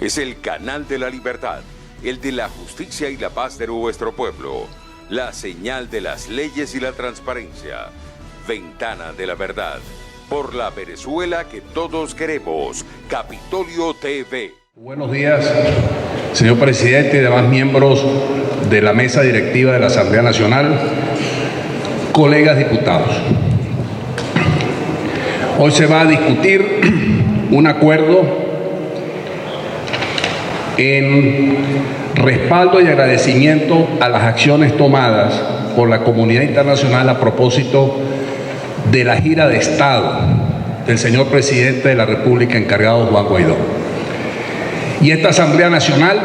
Es el canal de la libertad, el de la justicia y la paz de nuestro pueblo. La señal de las leyes y la transparencia. Ventana de la verdad. Por la Venezuela que todos queremos. Capitolio TV. Buenos días, señor presidente y demás miembros de la mesa directiva de la Asamblea Nacional, colegas diputados. Hoy se va a discutir un acuerdo en respaldo y agradecimiento a las acciones tomadas por la comunidad internacional a propósito de la gira de Estado del señor presidente de la República encargado, Juan Guaidó. Y esta Asamblea Nacional,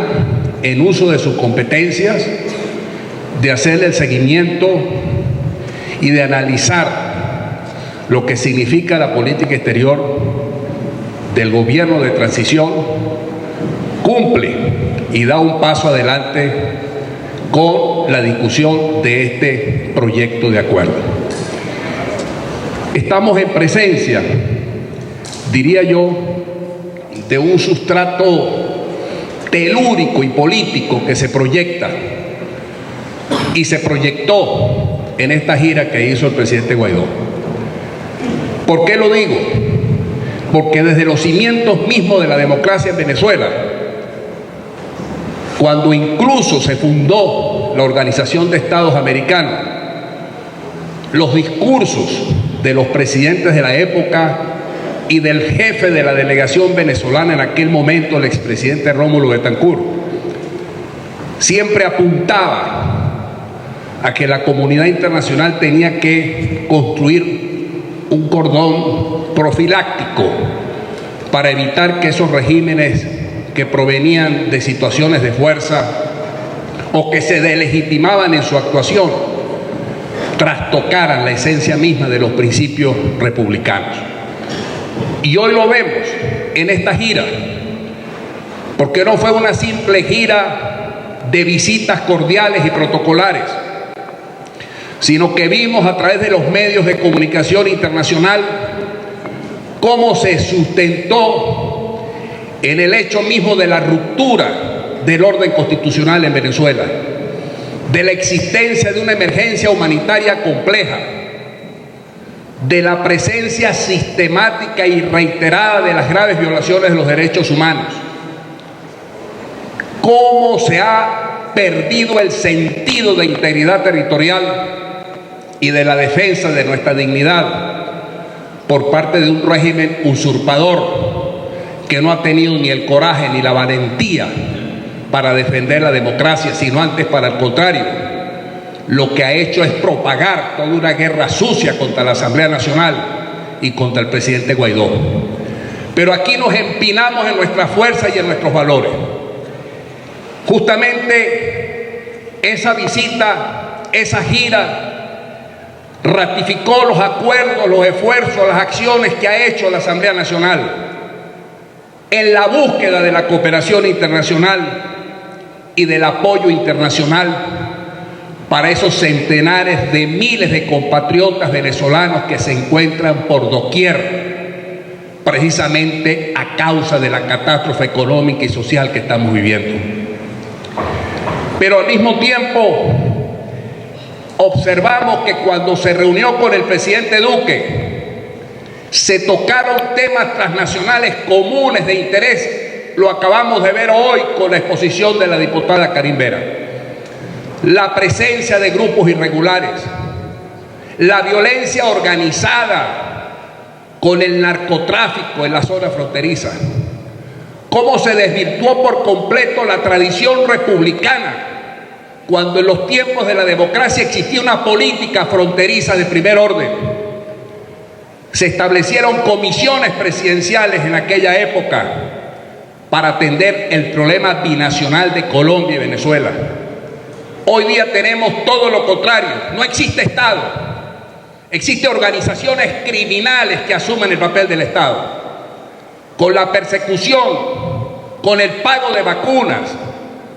en uso de sus competencias, de hacerle el seguimiento y de analizar lo que significa la política exterior del gobierno de transición, cumple y da un paso adelante con la discusión de este proyecto de acuerdo. Estamos en presencia, diría yo, de un sustrato telúrico y político que se proyecta y se proyectó en esta gira que hizo el presidente Guaidó. ¿Por qué lo digo? Porque desde los cimientos mismos de la democracia en Venezuela, cuando incluso se fundó la Organización de Estados Americanos, los discursos de los presidentes de la época y del jefe de la delegación venezolana en aquel momento, el expresidente Rómulo Betancourt, siempre apuntaba a que la comunidad internacional tenía que construir un cordón profiláctico para evitar que esos regímenes que provenían de situaciones de fuerza o que se delegitimaban en su actuación trastocaran la esencia misma de los principios republicanos. Y hoy lo vemos en esta gira, porque no fue una simple gira de visitas cordiales y protocolares, sino que vimos a través de los medios de comunicación internacional cómo se sustentó en el hecho mismo de la ruptura del orden constitucional en Venezuela, de la existencia de una emergencia humanitaria compleja, de la presencia sistemática y reiterada de las graves violaciones de los derechos humanos, cómo se ha perdido el sentido de integridad territorial y de la defensa de nuestra dignidad por parte de un régimen usurpador que no ha tenido ni el coraje ni la valentía para defender la democracia, sino antes, para el contrario, lo que ha hecho es propagar toda una guerra sucia contra la Asamblea Nacional y contra el presidente Guaidó. Pero aquí nos empinamos en nuestra fuerza y en nuestros valores. Justamente esa visita, esa gira, ratificó los acuerdos, los esfuerzos, las acciones que ha hecho la Asamblea Nacional en la búsqueda de la cooperación internacional y del apoyo internacional para esos centenares de miles de compatriotas venezolanos que se encuentran por doquier, precisamente a causa de la catástrofe económica y social que estamos viviendo. Pero al mismo tiempo observamos que cuando se reunió con el presidente Duque, se tocaron temas transnacionales comunes de interés. Lo acabamos de ver hoy con la exposición de la diputada Karin Vera. La presencia de grupos irregulares, la violencia organizada con el narcotráfico en la zona fronteriza, cómo se desvirtuó por completo la tradición republicana cuando en los tiempos de la democracia existía una política fronteriza de primer orden. Se establecieron comisiones presidenciales en aquella época para atender el problema binacional de Colombia y Venezuela. Hoy día tenemos todo lo contrario. No existe Estado. Existen organizaciones criminales que asumen el papel del Estado. Con la persecución, con el pago de vacunas,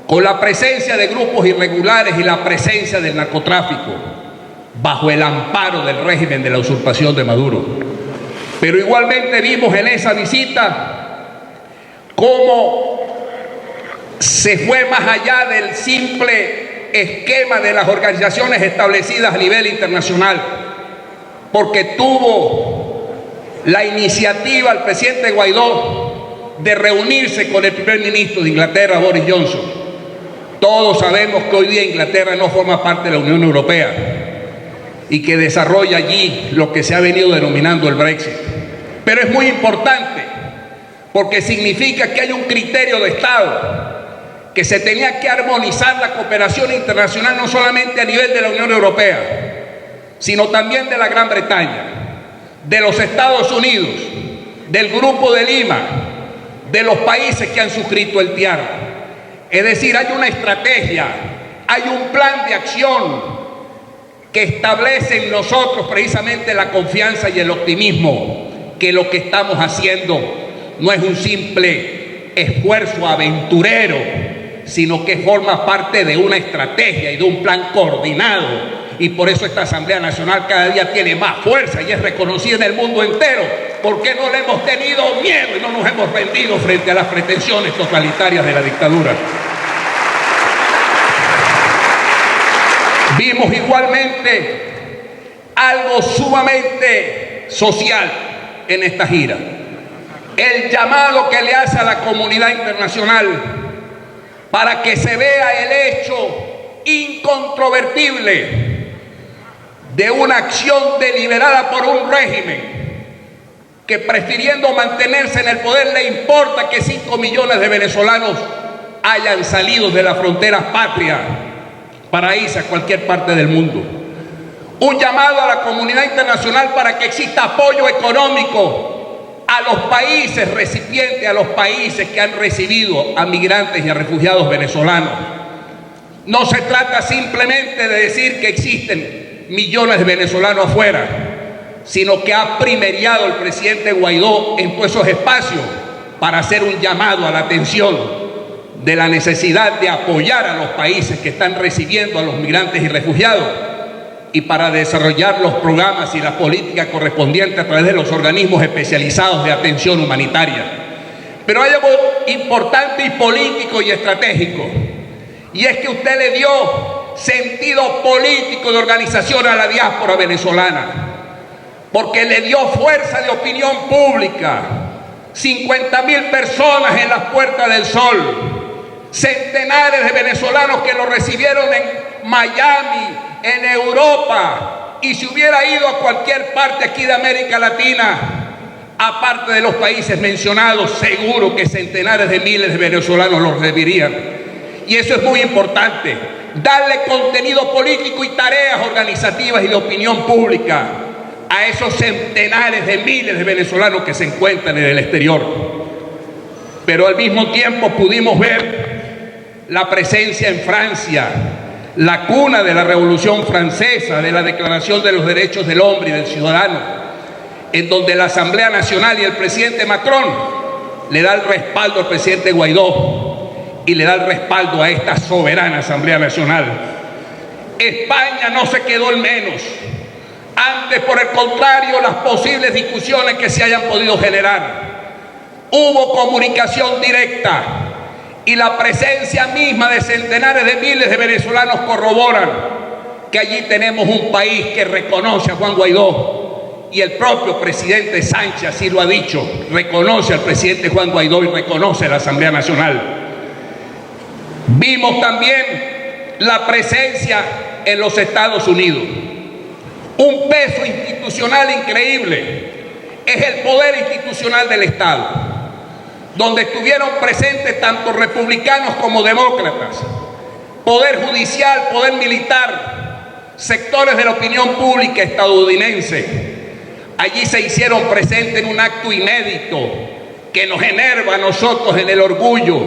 con la presencia de grupos irregulares y la presencia del narcotráfico, bajo el amparo del régimen de la usurpación de Maduro. Pero igualmente vimos en esa visita cómo se fue más allá del simple esquema de las organizaciones establecidas a nivel internacional, porque tuvo la iniciativa el presidente Guaidó de reunirse con el primer ministro de Inglaterra, Boris Johnson. Todos sabemos que hoy día Inglaterra no forma parte de la Unión Europea y que desarrolla allí lo que se ha venido denominando el Brexit. Pero es muy importante porque significa que hay un criterio de Estado, que se tenía que armonizar la cooperación internacional no solamente a nivel de la Unión Europea, sino también de la Gran Bretaña, de los Estados Unidos, del Grupo de Lima, de los países que han suscrito el TIAR. Es decir, hay una estrategia, hay un plan de acción que establece en nosotros precisamente la confianza y el optimismo que lo que estamos haciendo no es un simple esfuerzo aventurero, sino que forma parte de una estrategia y de un plan coordinado. Y por eso esta Asamblea Nacional cada día tiene más fuerza y es reconocida en el mundo entero, porque no le hemos tenido miedo y no nos hemos rendido frente a las pretensiones totalitarias de la dictadura. Vimos igualmente algo sumamente social en esta gira: el llamado que le hace a la comunidad internacional para que se vea el hecho incontrovertible de una acción deliberada por un régimen que, prefiriendo mantenerse en el poder, le importa que 5 millones de venezolanos hayan salido de las fronteras patrias para irse a cualquier parte del mundo. Un llamado a la comunidad internacional para que exista apoyo económico a los países recipientes, a los países que han recibido a migrantes y a refugiados venezolanos. No se trata simplemente de decir que existen millones de venezolanos afuera, sino que ha primeriado el presidente Guaidó en todos esos espacios para hacer un llamado a la atención de la necesidad de apoyar a los países que están recibiendo a los migrantes y refugiados, y para desarrollar los programas y la política correspondiente a través de los organismos especializados de atención humanitaria. Pero hay algo importante y político y estratégico, y es que usted le dio sentido político de organización a la diáspora venezolana, porque le dio fuerza de opinión pública. 50.000 personas en las Puertas del Sol, centenares de venezolanos que lo recibieron en Miami, en Europa, y si hubiera ido a cualquier parte aquí de América Latina, aparte de los países mencionados, seguro que centenares de miles de venezolanos los recibirían. Y eso es muy importante, darle contenido político y tareas organizativas y de opinión pública a esos centenares de miles de venezolanos que se encuentran en el exterior. Pero al mismo tiempo pudimos ver la presencia en Francia, la cuna de la Revolución Francesa, de la Declaración de los Derechos del Hombre y del Ciudadano, en donde la Asamblea Nacional y el presidente Macron le da el respaldo al presidente Guaidó y le da el respaldo a esta soberana Asamblea Nacional. España no se quedó en menos. Antes, por el contrario, las posibles discusiones que se hayan podido generar, hubo comunicación directa, y la presencia misma de centenares de miles de venezolanos corroboran que allí tenemos un país que reconoce a Juan Guaidó, y el propio presidente Sánchez así lo ha dicho, reconoce al presidente Juan Guaidó y reconoce a la Asamblea Nacional. Vimos también la presencia en los Estados Unidos, un peso institucional increíble. Es el poder institucional del Estado, donde estuvieron presentes tanto republicanos como demócratas, poder judicial, poder militar, sectores de la opinión pública estadounidense. Allí se hicieron presentes en un acto inédito que nos enerva a nosotros en el orgullo,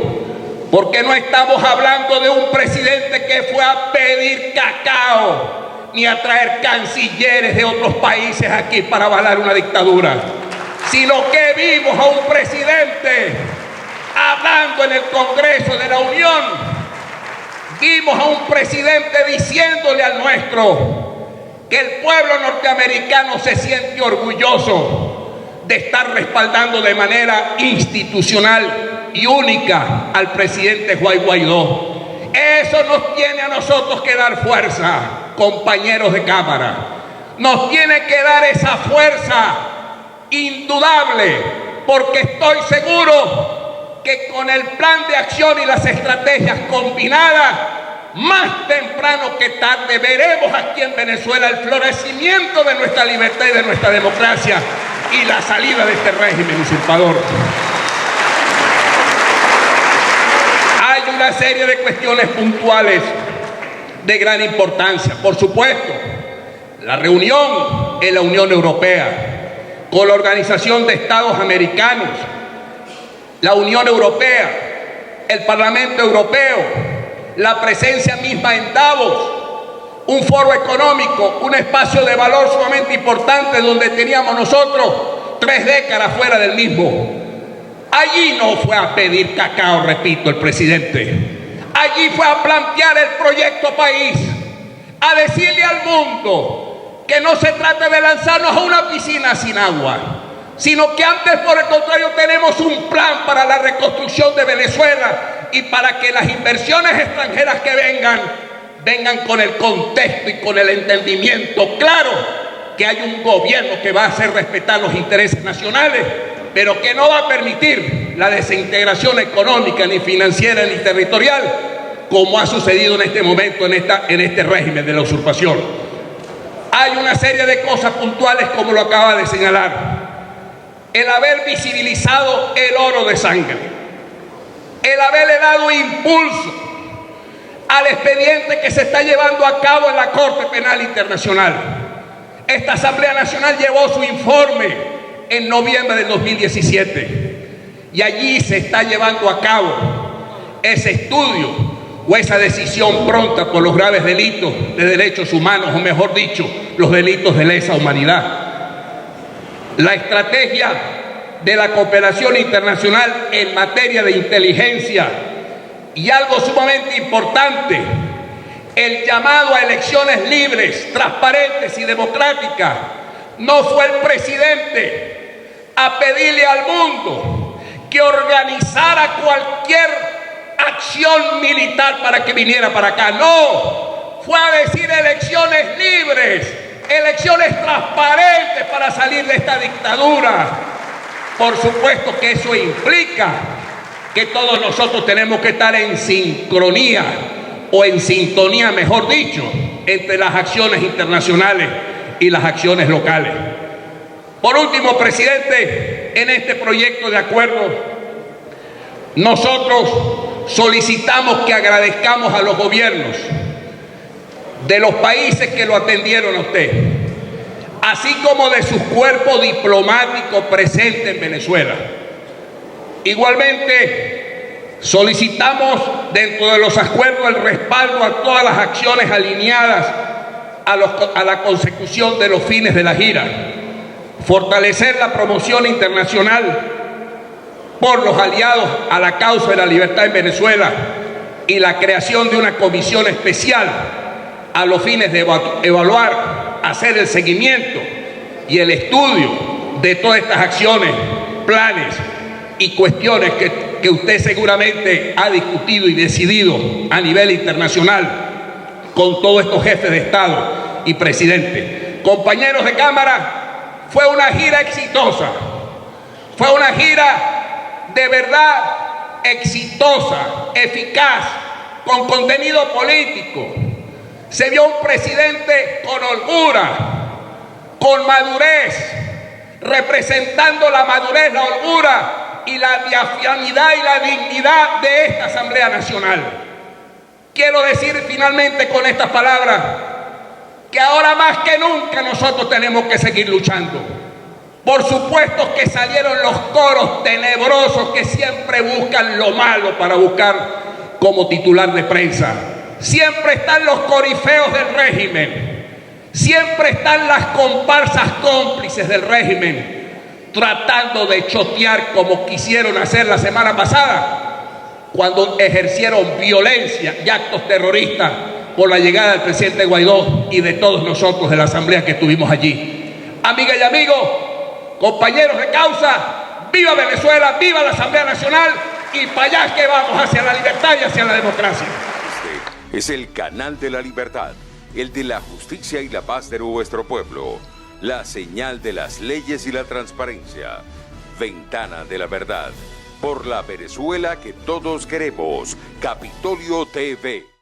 porque no estamos hablando de un presidente que fue a pedir cacao ni a traer cancilleres de otros países aquí para avalar una dictadura, sino que vimos a un presidente hablando en el Congreso de la Unión. Vimos a un presidente diciéndole al nuestro que el pueblo norteamericano se siente orgulloso de estar respaldando de manera institucional y única al presidente Juan Guaidó. Eso nos tiene a nosotros que dar fuerza, compañeros de Cámara. Nos tiene que dar esa fuerza indudable, porque estoy seguro que con el plan de acción y las estrategias combinadas, más temprano que tarde veremos aquí en Venezuela el florecimiento de nuestra libertad y de nuestra democracia y la salida de este régimen usurpador. Hay una serie de cuestiones puntuales de gran importancia. Por supuesto, la reunión en la Unión Europea con la Organización de Estados Americanos, la Unión Europea, el Parlamento Europeo, la presencia misma en Davos, un foro económico, un espacio de valor sumamente importante donde teníamos nosotros 3 décadas fuera del mismo. Allí no fue a pedir cacao, repito, el presidente. Allí fue a plantear el proyecto país, a decirle al mundo que no se trata de lanzarnos a una piscina sin agua, sino que antes, por el contrario, tenemos un plan para la reconstrucción de Venezuela y para que las inversiones extranjeras que vengan con el contexto y con el entendimiento claro que hay un gobierno que va a hacer respetar los intereses nacionales, pero que no va a permitir la desintegración económica, ni financiera, ni territorial, como ha sucedido en este momento en este régimen de la usurpación. Hay una serie de cosas puntuales, como lo acaba de señalar. El haber visibilizado el oro de sangre, el haberle dado impulso al expediente que se está llevando a cabo en la Corte Penal Internacional. Esta Asamblea Nacional llevó su informe en noviembre del 2017 y allí se está llevando a cabo ese estudio o esa decisión pronta por los graves delitos de derechos humanos, o mejor dicho, los delitos de lesa humanidad. La estrategia de la cooperación internacional en materia de inteligencia y algo sumamente importante, el llamado a elecciones libres, transparentes y democráticas. No fue el presidente a pedirle al mundo que organizara cualquier acción militar para que viniera para acá. No, fue a decir elecciones libres, elecciones transparentes para salir de esta dictadura. Por supuesto que eso implica que todos nosotros tenemos que estar en sincronía, o en sintonía, mejor dicho, entre las acciones internacionales y las acciones locales. Por último, presidente, en este proyecto de acuerdo, nosotros solicitamos que agradezcamos a los gobiernos de los países que lo atendieron a usted, así como de sus cuerpos diplomáticos presentes en Venezuela. Igualmente, solicitamos dentro de los acuerdos el respaldo a todas las acciones alineadas a la consecución de los fines de la gira, fortalecer la promoción internacional por los aliados a la causa de la libertad en Venezuela y la creación de una comisión especial a los fines de evaluar, hacer el seguimiento y el estudio de todas estas acciones, planes y cuestiones que usted seguramente ha discutido y decidido a nivel internacional con todos estos jefes de Estado y presidente. Compañeros de Cámara, fue una gira exitosa, fue una gira de verdad exitosa, eficaz, con contenido político. Se vio un presidente con holgura, con madurez, representando la madurez, la holgura y la diafanidad y la dignidad de esta Asamblea Nacional. Quiero decir finalmente con estas palabras que ahora más que nunca nosotros tenemos que seguir luchando. Por supuesto que salieron los coros tenebrosos que siempre buscan lo malo para buscar como titular de prensa. Siempre están los corifeos del régimen, siempre están las comparsas cómplices del régimen, tratando de chotear como quisieron hacer la semana pasada, cuando ejercieron violencia y actos terroristas por la llegada del presidente Guaidó y de todos nosotros de la asamblea que estuvimos allí. Amigas y amigos, compañeros de causa, ¡viva Venezuela! ¡Viva la Asamblea Nacional! y para allá que vamos, hacia la libertad y hacia la democracia. Este es el canal de la libertad, el de la justicia y la paz de nuestro pueblo, la señal de las leyes y la transparencia, Ventana de la Verdad, por la Venezuela que todos queremos, Capitolio TV.